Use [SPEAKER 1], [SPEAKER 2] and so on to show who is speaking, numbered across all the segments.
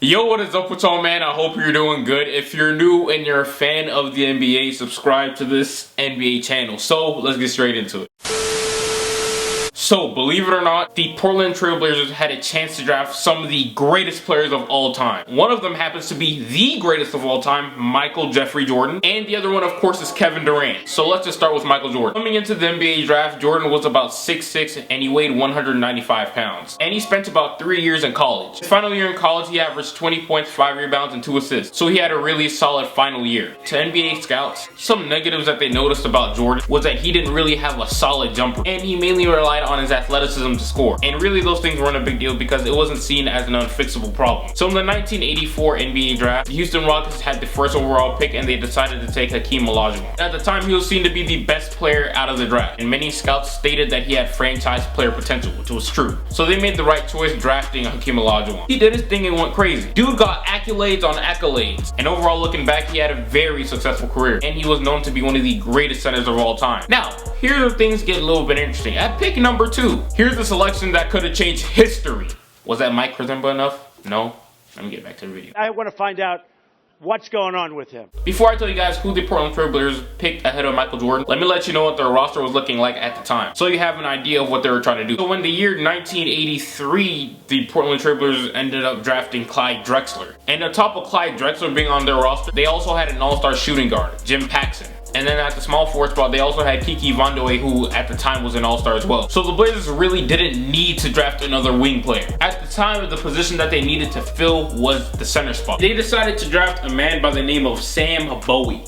[SPEAKER 1] Yo, what is up with y'all, man? I hope you're doing good. If you're new and you're a fan of the NBA, subscribe to this NBA channel. So, let's get straight into it. So, believe it or not, the Portland Trail Blazers had a chance to draft some of the greatest players of all time. One of them happens to be the greatest of all time, Micheal Jeffrey Jordan, and the other one, of course, is Kevin Durant. So let's just start with Micheal Jordan. Coming into the NBA draft, Jordan was about 6'6", and he weighed 195 pounds. And he spent about 3 years in college. His final year in college, he averaged 20 points, 5 rebounds, and 2 assists. So he had a really solid final year. To NBA scouts, some negatives that they noticed about Jordan was that he didn't really have a solid jumper, and he mainly relied on his athleticism to score. And really those things weren't a big deal because it wasn't seen as an unfixable problem. So in the 1984 NBA draft, the Houston Rockets had the first overall pick and they decided to take Hakeem Olajuwon. At the time, he was seen to be the best player out of the draft, and many scouts stated that he had franchise player potential, which was true. So they made the right choice drafting Hakeem Olajuwon. He did his thing and went crazy. Dude got accolades on accolades, and overall looking back, he had a very successful career, and he was known to be one of the greatest centers of all time. Now, here's where things get a little bit interesting. At pick number 2, here's the selection that could have changed history. Was that Mike Krizemba enough? No? Let me get back to the video.
[SPEAKER 2] I want to find out what's going on with him.
[SPEAKER 1] Before I tell you guys who the Portland Trail Blazers picked ahead of Micheal Jordan, let me let you know what their roster was looking like at the time, so you have an idea of what they were trying to do. So in the year 1983, the Portland Trail Blazers ended up drafting Clyde Drexler. And on top of Clyde Drexler being on their roster, they also had an all-star shooting guard, Jim Paxson. And then at the small forward spot, they also had Kiki Vandoe, who at the time was an all-star as well. So the Blazers really didn't need to draft another wing player. At the time, the position that they needed to fill was the center spot. They decided to draft a man by the name of Sam Bowie.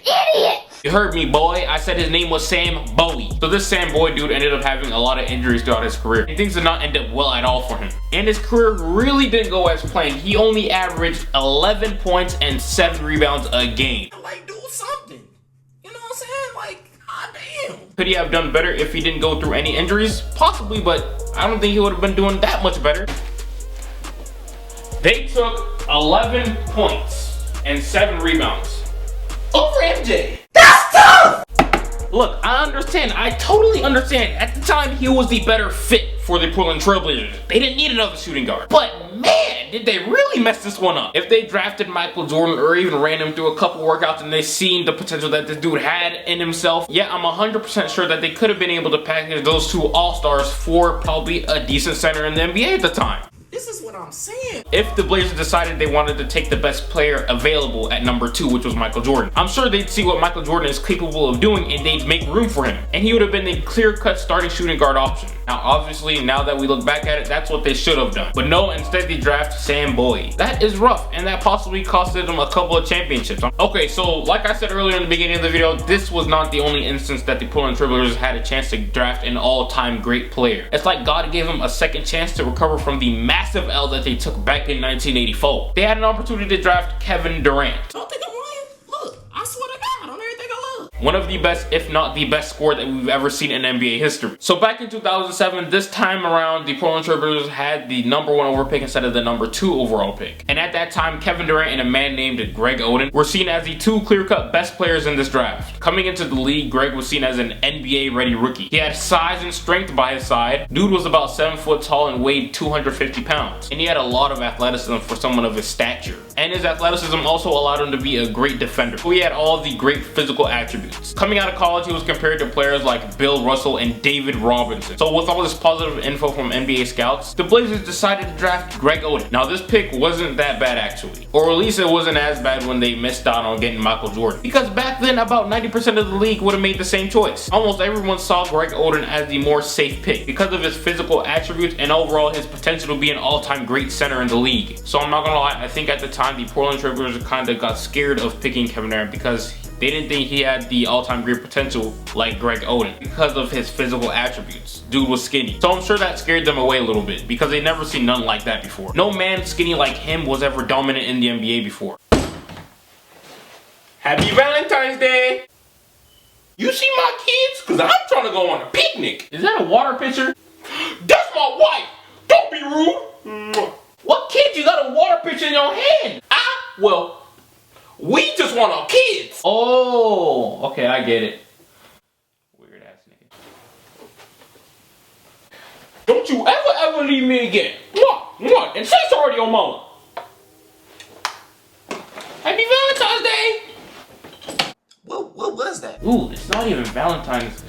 [SPEAKER 3] Idiot!
[SPEAKER 1] You heard me, boy. I said his name was Sam Bowie. So this Sam Bowie dude ended up having a lot of injuries throughout his career, and things did not end up well at all for him. And his career really didn't go as planned. He only averaged 11 points and 7 rebounds a game.
[SPEAKER 4] Like, do something. You know what I'm saying? Like, goddamn.
[SPEAKER 1] Could he have done better if he didn't go through any injuries? Possibly, but I don't think he would have been doing that much better. They took 11 points and 7 rebounds over MJ.
[SPEAKER 4] That's tough!
[SPEAKER 1] Look, I understand. I totally understand. At the time, he was the better fit for the Portland Trail Blazers. They didn't need another shooting guard. But man, did they really mess this one up. If they drafted Micheal Jordan or even ran him through a couple workouts and they seen the potential that this dude had in himself, yeah, I'm 100% sure that they could have been able to package those 2 all-stars for probably a decent center in the NBA at the time.
[SPEAKER 4] This is what I'm saying.
[SPEAKER 1] If the Blazers decided they wanted to take the best player available at number 2, which was Micheal Jordan, I'm sure they'd see what Micheal Jordan is capable of doing and they'd make room for him. And he would have been the clear-cut starting shooting guard option. Now, obviously, now that we look back at it, that's what they should have done. But no, instead they draft Sam Bowie. That is rough, and that possibly costed them a couple of championships. Okay, so like I said earlier in the beginning of the video, this was not the only instance that the Portland Trail Blazers had a chance to draft an all-time great player. It's like God gave them a second chance to recover from the massive L that they took back in 1984. They had an opportunity to draft Kevin Durant.
[SPEAKER 4] Don't think I'm lying? Look, I swear to God on everything I love.
[SPEAKER 1] One of the best, if not the best scorer that we've ever seen in NBA history. So back in 2007, this time around, the Portland Trail Blazers had the number 1 overall pick instead of the number 2 overall pick. And at that time, Kevin Durant and a man named Greg Oden were seen as the 2 clear-cut best players in this draft. Coming into the league, Greg was seen as an NBA-ready rookie. He had size and strength by his side. Dude was about 7 foot tall and weighed 250 pounds. And he had a lot of athleticism for someone of his stature. And his athleticism also allowed him to be a great defender. So he had all the great physical attributes. Coming out of college, he was compared to players like Bill Russell and David Robinson. So with all this positive info from NBA scouts, the Blazers decided to draft Greg Oden. Now this pick wasn't that bad actually, or at least it wasn't as bad when they missed out on getting Micheal Jordan, because back then about 90% of the league would have made the same choice. Almost everyone saw Greg Oden as the more safe pick because of his physical attributes and overall his potential to be an all-time great center in the league. So I'm not gonna lie, I think at the time the Portland Trail Blazers kind of got scared of picking Kevin Durant because they didn't think he had the all-time great potential like Greg Oden because of his physical attributes. Dude was skinny. So I'm sure that scared them away a little bit because they never seen nothing like that before. No man skinny like him was ever dominant in the NBA before. Happy Valentine's Day! You see my kids? Cause I'm trying to go on a picnic. Is that a water pitcher? That's my wife! Don't be rude! What kid you got a water pitcher in your hand? Well, we just want our kids. Oh, okay, I get it. Weird ass nigga. Don't you ever leave me again. What? And she's already on mama. Happy Valentine's Day.
[SPEAKER 4] What was that?
[SPEAKER 1] Ooh, it's not even Valentine's Day.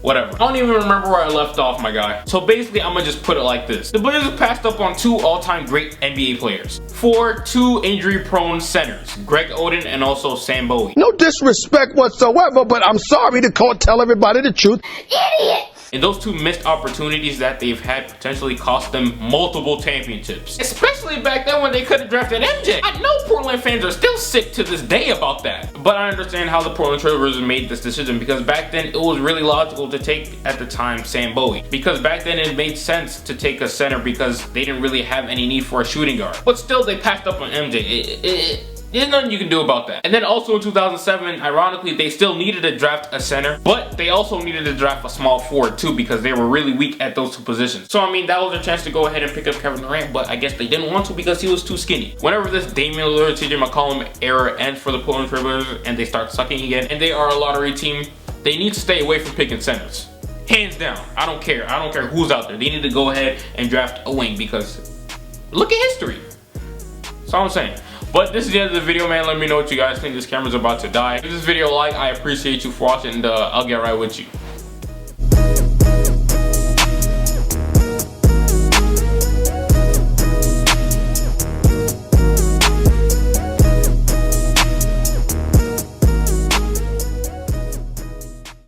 [SPEAKER 1] Whatever. I don't even remember where I left off, my guy. So basically, I'm gonna just put it like this. The Blazers passed up on 2 all-time great NBA players for 2 injury-prone centers, Greg Oden and also Sam Bowie.
[SPEAKER 3] No disrespect whatsoever, but I'm sorry to tell everybody the truth.
[SPEAKER 1] Idiot! And those 2 missed opportunities that they've had potentially cost them multiple championships. Especially back then when they could have drafted MJ. I know Portland fans are still sick to this day about that. But I understand how the Portland Trailblazers made this decision, because back then it was really logical to take, at the time, Sam Bowie. Because back then it made sense to take a center because they didn't really have any need for a shooting guard. But still, they passed up on MJ. There's nothing you can do about that. And then also in 2007, ironically, they still needed to draft a center, but they also needed to draft a small forward too, because they were really weak at those 2 positions. So I mean, that was their chance to go ahead and pick up Kevin Durant, but I guess they didn't want to because he was too skinny. Whenever this Damian Lillard, CJ McCollum era ends for the Portland Trailblazers and they start sucking again, and they are a lottery team, they need to stay away from picking centers. Hands down. I don't care who's out there. They need to go ahead and draft a wing, because look at history. That's all I'm saying. But this is the end of the video, man. Let me know what you guys think. This camera's about to die. Give this video a like. I appreciate you for watching, and I'll get right with you.